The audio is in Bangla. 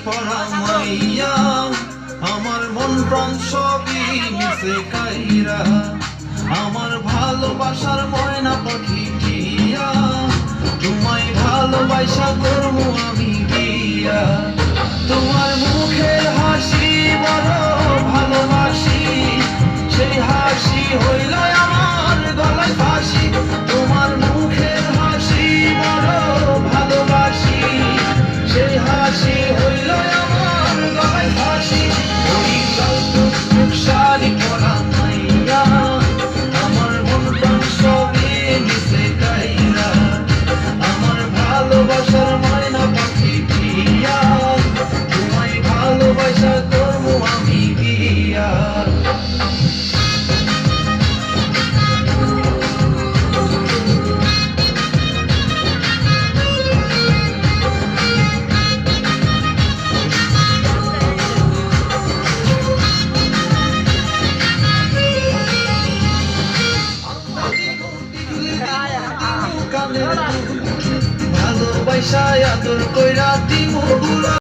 পরা মাইয়া আমার মন প্রাণ সবই মিশে কাইরা আমার ভালোবাসার ময়না পাখি টিয়া তোমায় ভালোবাসা করবো আমি বিয়া তোমার মুখের হাসি বড় ভালোবাসি সেই হাসি হইল আমার গলায় ফাঁসি তোমার মুখের হাসি বড় ভালোবাসি সেই হাসি হইল আমার গলায় ফাঁসি ওই কালটুক শাড়ি পরা মাইয়া আমার মন প্রাণ সবই মিশে কাইরা আমার ভালোবাসার ময়না পাখি টিয়া তোমায় ভালোবাসা করবো আমি বিয়া ভালোবাসা আদর কইরা দিমু